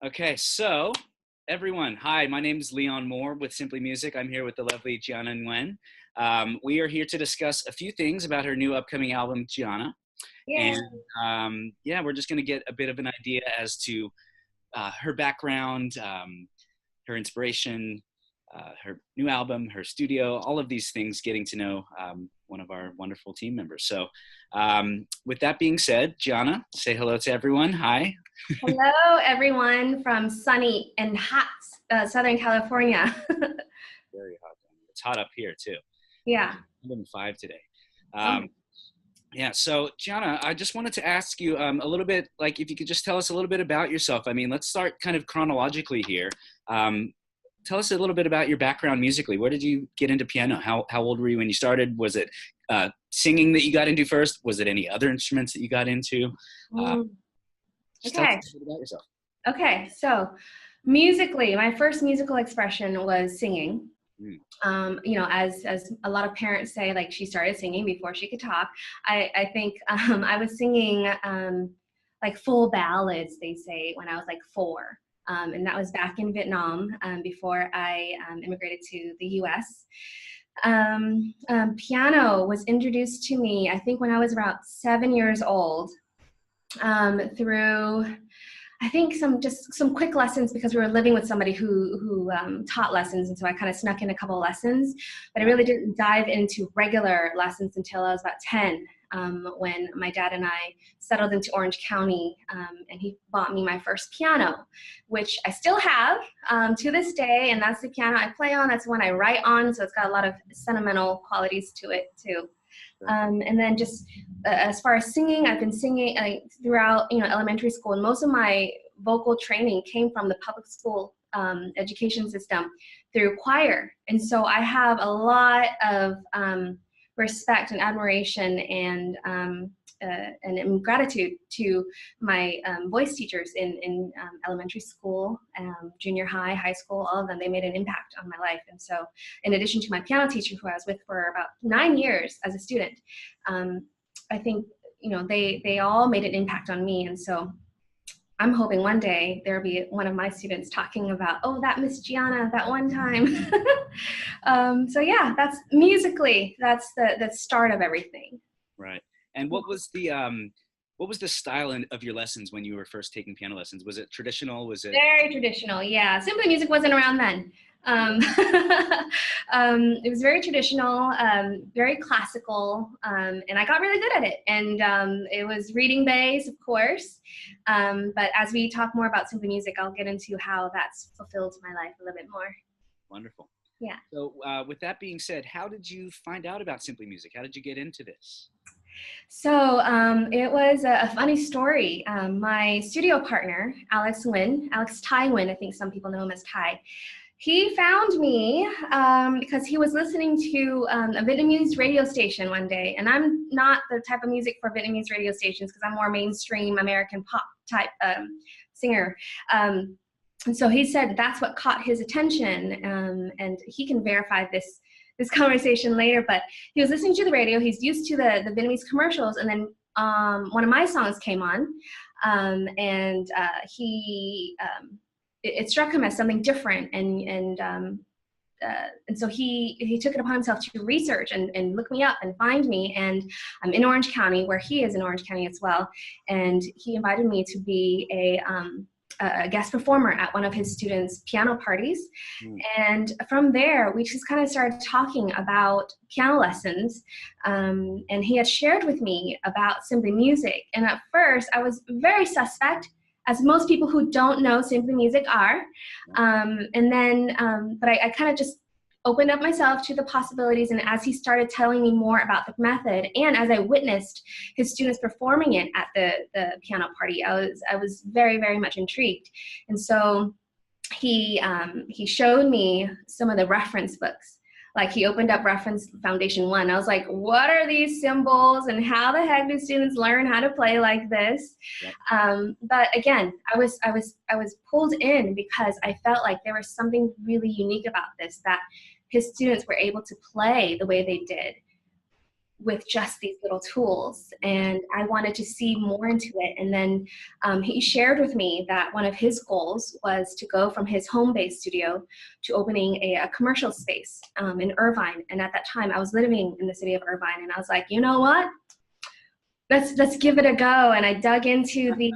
Okay, so everyone, hi, my name is Leon Moore with Simply Music. I'm here with the lovely Giana Nguyen. We are here to discuss a few things about her new upcoming album, Giana. Yay. And yeah, we're just going to get a bit of an idea as to her background, her inspiration, her new album, her studio, all of these things, getting to know one of our wonderful team members. So with that being said, Giana, say hello to everyone. Hi. Hello, everyone from sunny and hot Southern California. Very hot. It's hot up here too. Yeah. 105 today. Oh. Yeah, so Giana, I just wanted to ask you a little bit, like if you could just tell us a little bit about yourself. I mean, let's start kind of chronologically here. Tell us a little bit about your background musically. Where did you get into piano? How old were you when you started? Was it singing that you got into first? Was it any other instruments that you got into? Just tell us a little bit about yourself. Okay, so musically, my first musical expression was singing. As a lot of parents say, like she started singing before she could talk. I think I was singing like full ballads, they say, when I was like 4. And that was back in Vietnam before I immigrated to the US. Piano was introduced to me, I think, when I was about 7 years old through I think some quick lessons, because we were living with somebody who taught lessons, and so I kind of snuck in a couple of lessons, but I really didn't dive into regular lessons until I was about 10, when my dad and I settled into Orange County, and he bought me my first piano, which I still have to this day, and that's the piano I play on. That's the one I write on, so it's got a lot of sentimental qualities to it too. And then just as far as singing, I've been singing throughout, elementary school, and most of my vocal training came from the public school education system through choir. And so I have a lot of respect and admiration and gratitude to my voice teachers in elementary school, junior high, high school, all of them. They made an impact on my life. And so in addition to my piano teacher, who I was with for about 9 years as a student, I think, they all made an impact on me. And so I'm hoping one day there'll be one of my students talking about, oh, that Miss Giana, that one time. So yeah, that's musically, that's the start of everything. Right. And what was the style of your lessons when you were first taking piano lessons? Was it traditional? Was it very traditional? Yeah, Simply Music wasn't around then. It was very traditional, very classical, and I got really good at it. And it was reading based, of course. But as we talk more about Simply Music, I'll get into how that's fulfilled my life a little bit more. Wonderful. Yeah. So with that being said, how did you find out about Simply Music? How did you get into this? So it was a funny story. My studio partner, Alex Tai Nguyen, I think some people know him as Tai, he found me because he was listening to a Vietnamese radio station one day. And I'm not the type of music for Vietnamese radio stations, because I'm more mainstream American pop type singer. And so he said that's what caught his attention, and he can verify this conversation later, but he was listening to the radio. He's used to the Vietnamese commercials, and then one of my songs came on, and it struck him as something different, and so he took it upon himself to research and look me up and find me. And I'm in Orange County, where he is in Orange County as well, and he invited me to be a guest performer at one of his students' piano parties. And from there, we just kind of started talking about piano lessons. And he had shared with me about Simply Music. And at first, I was very suspect, as most people who don't know Simply Music are. But I kind of just opened up myself to the possibilities. And as he started telling me more about the method, and as I witnessed his students performing it at the piano party, I was very, very much intrigued. And so he showed me some of the reference books. Like, he opened up Reference Foundation 1. I was like, what are these symbols, and how the heck do students learn how to play like this? Yep. But again, I was pulled in because I felt like there was something really unique about this, that his students were able to play the way they did with just these little tools. And I wanted to see more into it. And then he shared with me that one of his goals was to go from his home-based studio to opening a commercial space in Irvine. And at that time, I was living in the city of Irvine, and I was like, you know what? Let's give it a go. And I dug into the,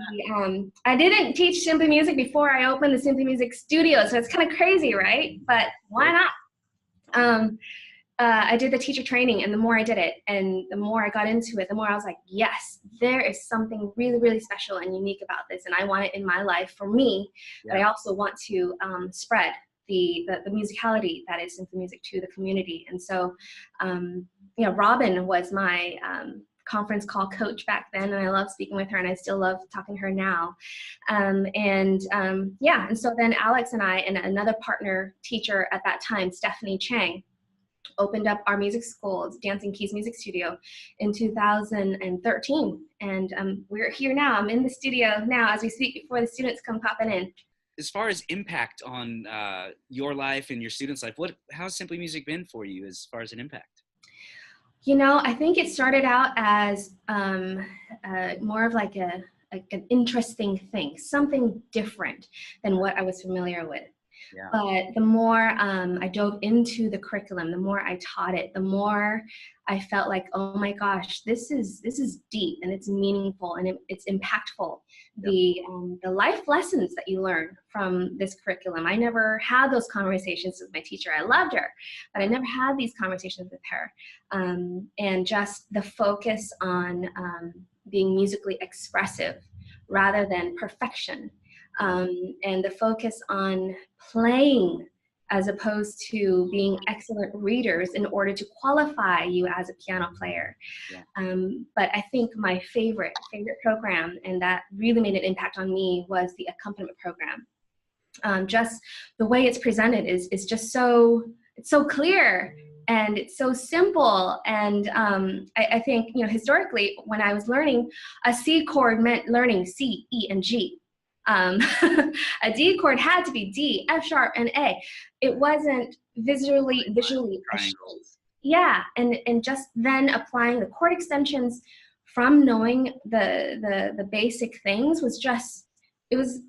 I didn't teach Simply Music before I opened the Simply Music studio, so it's kind of crazy, right? But why not? I did the teacher training, and the more I did it and the more I got into it, the more I was like, yes, there is something really, really special and unique about this, and I want it in my life for me, but I also want to spread the musicality that is Simply Music to the community. And so, Robin was my conference call coach back then, and I love speaking with her, and I still love talking to her now. And so then Alex and I and another partner teacher at that time, Stephanie Chang, opened up our music school, Dancing Keys Music Studio, in 2013. And we're here now. I'm in the studio now as we speak before the students come popping in. As far as impact on your life and your students' life, how's Simply Music been for you as far as an impact? I think it started out as more of like an interesting thing, something different than what I was familiar with. Yeah. But the more I dove into the curriculum, the more I taught it, the more I felt like, oh my gosh, this is deep and it's meaningful and it's impactful. Yep. The life lessons that you learn from this curriculum. I never had those conversations with my teacher. I loved her, but I never had these conversations with her. And just the focus on being musically expressive rather than perfection. And the focus on playing as opposed to being excellent readers in order to qualify you as a piano player. Yeah. But I think my favorite program, and that really made an impact on me, was the accompaniment program. Just the way it's presented is just it's so clear and it's so simple. And I think, historically, when I was learning, a C chord meant learning C, E, and G. A D chord had to be D, F sharp, and A. It wasn't visually yeah, and just then applying the chord extensions from knowing the basic things was just, it was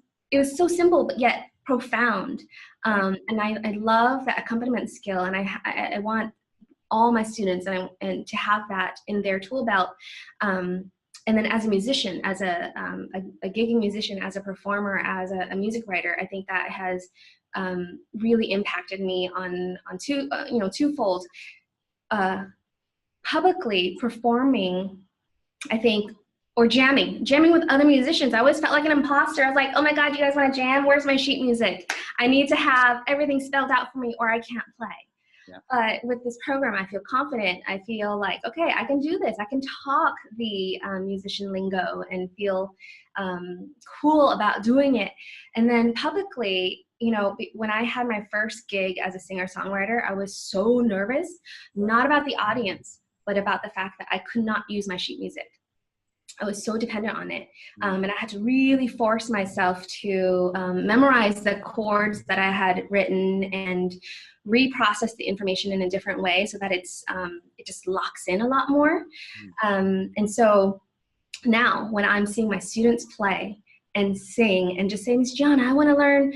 so simple but yet profound. And I love that accompaniment skill, and I want all my students and to have that in their tool belt. And then as a musician, as a gigging musician, as a performer, as a music writer, I think that has really impacted me on twofold. Publicly performing, I think, or jamming with other musicians. I always felt like an imposter. I was like, oh my God, you guys want to jam? Where's my sheet music? I need to have everything spelled out for me or I can't play. Yeah. But with this program, I feel confident. I feel like, okay, I can do this. I can talk the musician lingo and feel cool about doing it. And then publicly, when I had my first gig as a singer-songwriter, I was so nervous, not about the audience, but about the fact that I could not use my sheet music. I was so dependent on it. And I had to really force myself to memorize the chords that I had written and reprocess the information in a different way so that it just locks in a lot more. And so now when I'm seeing my students play and sing and just say, Miss Giana, I want to learn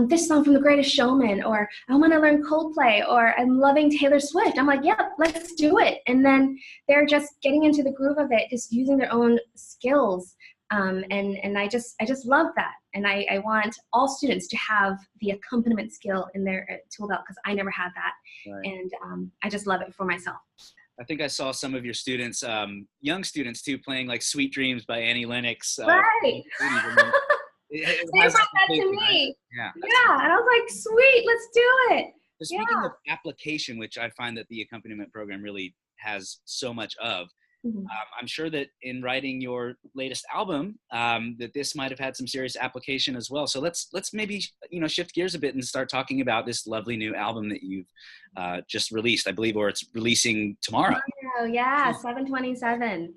this song from The Greatest Showman, or I want to learn Coldplay, or I'm loving Taylor Swift. I'm like, yeah, let's do it. And then they're just getting into the groove of it, just using their own skills. And I just love that. And I want all students to have the accompaniment skill in their tool belt, because I never had that. Right. And I just love it for myself. I think I saw some of your students, young students too, playing like Sweet Dreams by Annie Lennox. Right. They brought that to me. Right? Yeah. Yeah. And I was like, sweet, let's do it. So speaking of application, which I find that the accompaniment program really has so much of, I'm sure that in writing your latest album, that this might have had some serious application as well. So let's maybe shift gears a bit and start talking about this lovely new album that you've just released, I believe, or it's releasing tomorrow. Oh yeah, 7/27.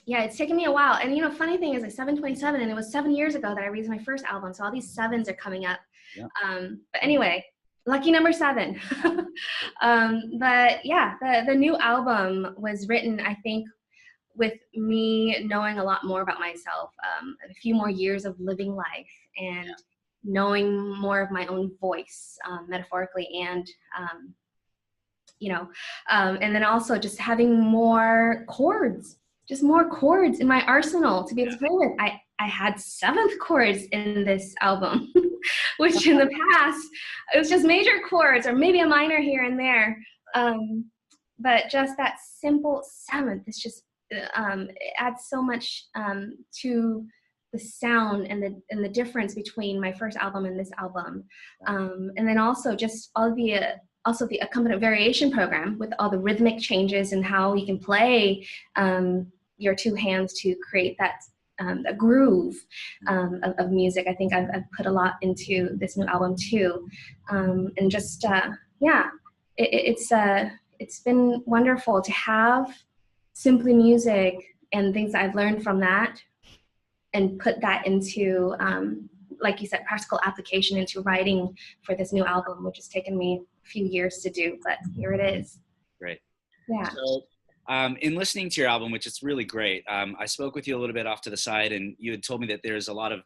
Yeah, it's taken me a while. And funny thing is, like 7/27, and it was 7 years ago that I released my first album. So all these sevens are coming up. Yeah. But anyway, Lucky number 7. But yeah, the new album was written, I think, with me knowing a lot more about myself, a few more years of living life and knowing more of my own voice, metaphorically and and then also just having more chords, just more chords in my arsenal to be able to play with. I had 7th chords in this album, which in the past, it was just major chords or maybe a minor here and there. But just that simple 7th, it's just, it adds so much to the sound and the difference between my first album and this album. And then also just all the accompaniment variation program with all the rhythmic changes and how you can play your 2 hands to create that a groove of music. I think I've put a lot into this new album too. And just, it's been wonderful to have Simply Music and things I've learned from that and put that into, like you said, practical application into writing for this new album, which has taken me a few years to do, but here it is. Great. Yeah. So, in listening to your album, which is really great, I spoke with you a little bit off to the side, and you had told me that there's a lot of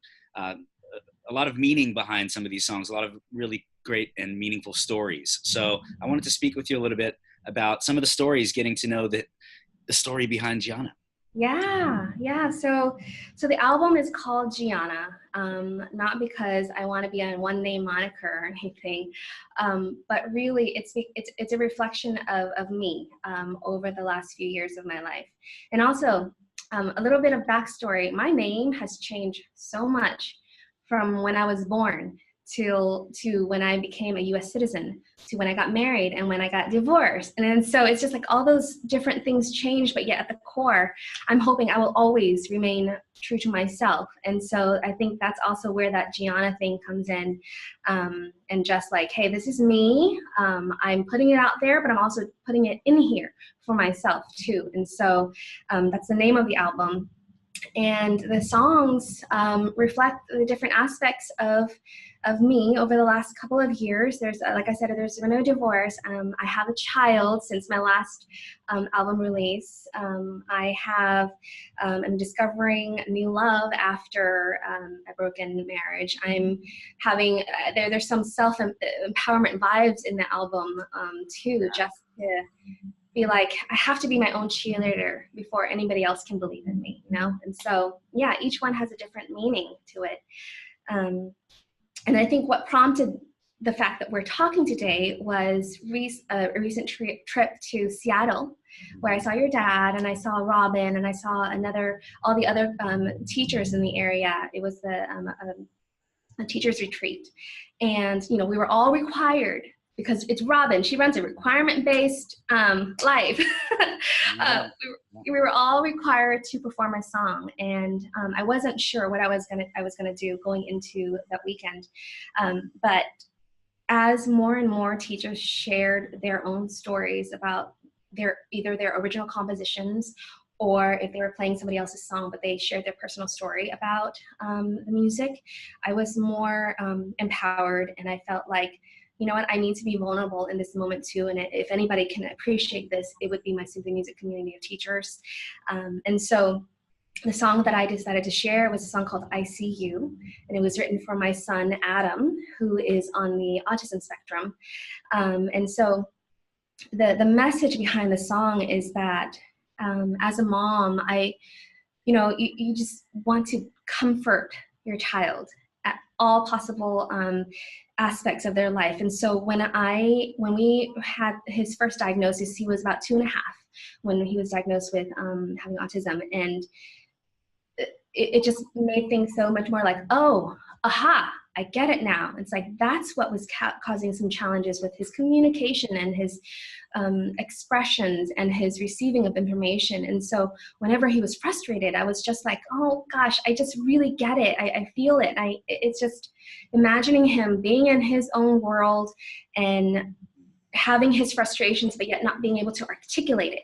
meaning behind some of these songs, a lot of really great and meaningful stories. So I wanted to speak with you a little bit about some of the stories, getting to know the story behind Giana. Yeah. So the album is called Giana, not because I want to be on one name moniker or anything, but really it's a reflection of me over the last few years of my life. And also a little bit of backstory. My name has changed so much from when I was born to when I became a US citizen, to when I got married and when I got divorced. And then so it's just like all those different things change, but yet at the core, I'm hoping I will always remain true to myself. And so I think that's also where that Giana thing comes in. And just like, hey, this is me. I'm putting it out there, but I'm also putting it in here for myself too. And so that's the name of the album. And the songs reflect the different aspects of me over the last couple of years. There's, like I said, there's been a divorce. I have a child since my last album release. I'm discovering new love after a broken marriage. I'm having, there's some self-empowerment vibes in the album too, just to be like, I have to be my own cheerleader before anybody else can believe in me, you know? And so, yeah, each one has a different meaning to it. And I think what prompted the fact that we're talking today was a recent trip to Seattle, where I saw your dad and I saw Robin and I saw all the other teachers in the area. It was a teacher's retreat. And, you know, we were all required, because it's Robin, she runs a requirement-based life. We were all required to perform a song, and I wasn't sure what I was gonna do going into that weekend. But as more and more teachers shared their own stories about either their original compositions, or if they were playing somebody else's song, but they shared their personal story about the music, I was more empowered, and I felt like, you know what, I need to be vulnerable in this moment too. And if anybody can appreciate this, it would be my Simply Music community of teachers. And so the song that I decided to share was a song called I See You. And it was written for my son, Adam, who is on the autism spectrum. And so the message behind the song is that as a mom, you just want to comfort your child at all possible aspects of their life. And so when we had his first diagnosis, he was about 2.5 when he was diagnosed with having autism. And it just made things so much more like, oh, aha, I get it now. It's like, that's what was causing some challenges with his communication and his expressions and his receiving of information. And so whenever he was frustrated, I was just like, oh gosh, I just really get it. I feel it. It's just imagining him being in his own world and having his frustrations, but yet not being able to articulate it.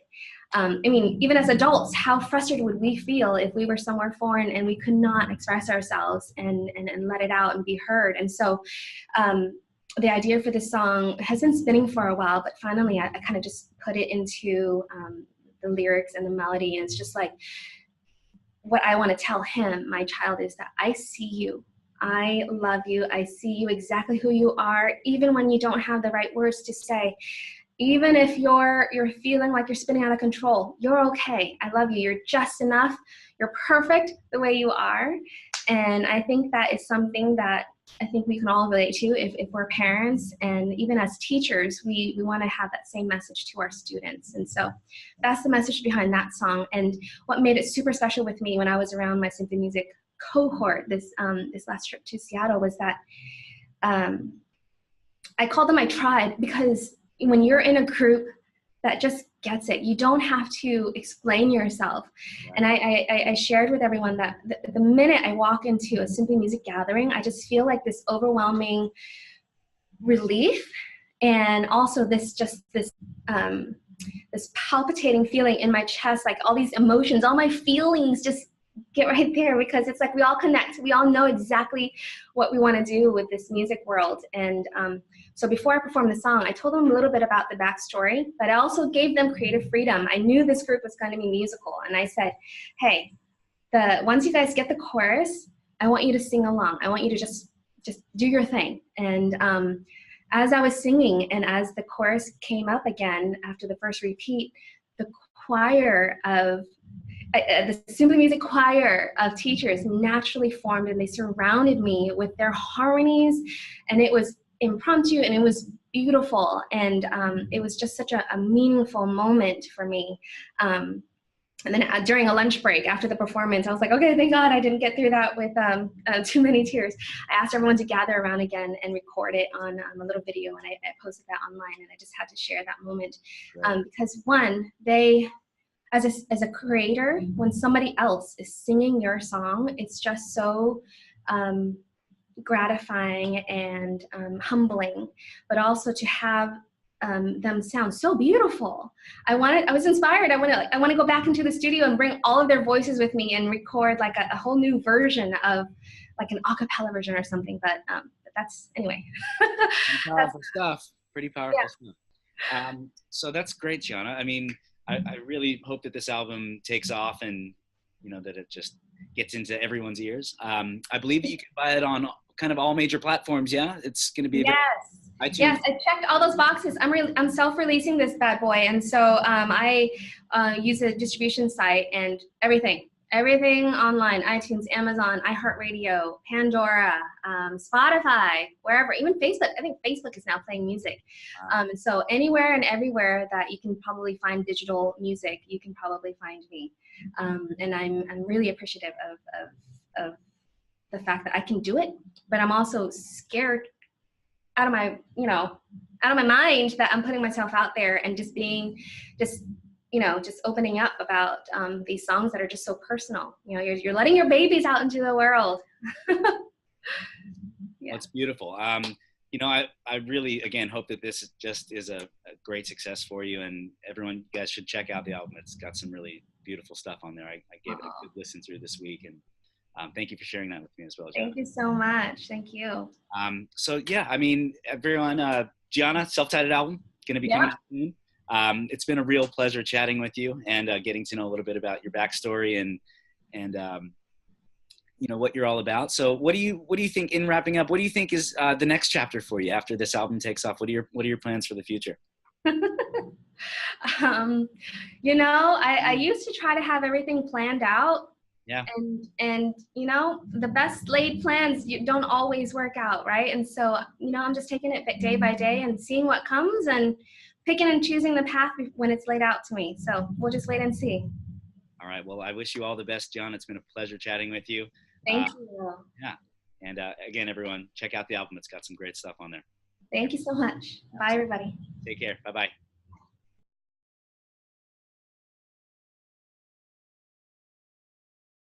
I mean, even as adults, how frustrated would we feel if we were somewhere foreign and we could not express ourselves and let it out and be heard? And so the idea for this song has been spinning for a while, but finally I kind of just put it into the lyrics and the melody. And it's just like, what I want to tell him, my child, is that I see you. I love you. I see you exactly who you are, even when you don't have the right words to say. Even if you're feeling like you're spinning out of control, you're okay. I love you. You're just enough. You're perfect the way you are. And I think that is something that I think we can all relate to if we're parents, and even as teachers, we want to have that same message to our students. And so that's the message behind that song. And what made it super special with me when I was around my symphony music cohort this last trip to Seattle was that I called them my tribe, because when you're in a group that just gets it, you don't have to explain yourself. And I shared with everyone that the minute I walk into a symphony music gathering, I just feel like this overwhelming relief, and also this palpitating feeling in my chest, like all these emotions, all my feelings just get right there, because it's like we all connect. We all know exactly what we want to do with this music world. And so before I performed the song, I told them a little bit about the backstory, but I also gave them creative freedom. I knew this group was going to be musical, and I said, hey, once you guys get the chorus, I want you to sing along. I want you to just do your thing. And as I was singing, and as the chorus came up again after the first repeat, the symphony music choir of teachers naturally formed, and they surrounded me with their harmonies, and it was impromptu and it was beautiful, and it was just such a meaningful moment for me. And then during a lunch break after the performance, I was like, okay, thank God I didn't get through that with too many tears. I asked everyone to gather around again and record it on a little video, and I posted that online, and I just had to share that moment. Because one, as a creator, when somebody else is singing your song, it's just so gratifying and humbling, but also to have them sound so beautiful. I was inspired. I want to go back into the studio and bring all of their voices with me and record like a whole new version of like an a cappella version or something. But that's anyway. Pretty powerful stuff. Pretty powerful stuff. So that's great, Giana. I mean, I really hope that this album takes off, and that it just gets into everyone's ears. I believe that you can buy it on kind of all major platforms. Yeah, it's going to be iTunes. Yes, I checked all those boxes. I'm self-releasing this bad boy, and so I use a distribution site and everything online: iTunes, Amazon, iHeartRadio, Pandora, Spotify, wherever, even Facebook. I think Facebook is now playing music. And so anywhere and everywhere that you can probably find digital music, you can probably find me. And I'm really appreciative of the fact that I can do it, but I'm also scared out of my mind that I'm putting myself out there and just opening up about these songs that are just so personal. You're letting your babies out into the world. Yeah. That's beautiful. I really, again, hope that this just is a great success for you, and everyone, you guys should check out the album. It's got some really beautiful stuff on there. I gave it a good listen through this week, and thank you for sharing that with me as well, Giana. Thank you so much. Thank you. So yeah, I mean, everyone, Giana, self-titled album, going to be coming soon. It's been a real pleasure chatting with you and getting to know a little bit about your backstory and what you're all about. So what do you think, in wrapping up, what do you think is the next chapter for you after this album takes off? What are your plans for the future? I used to try to have everything planned out. Yeah. And the best laid plans don't always work out, right? And so, I'm just taking it day by day and seeing what comes and picking and choosing the path when it's laid out to me. So we'll just wait and see. All right. Well, I wish you all the best, John. It's been a pleasure chatting with you. Thank you. Yeah. And again, everyone, check out the album. It's got some great stuff on there. Thank you so much. Bye, everybody. Take care. Bye-bye.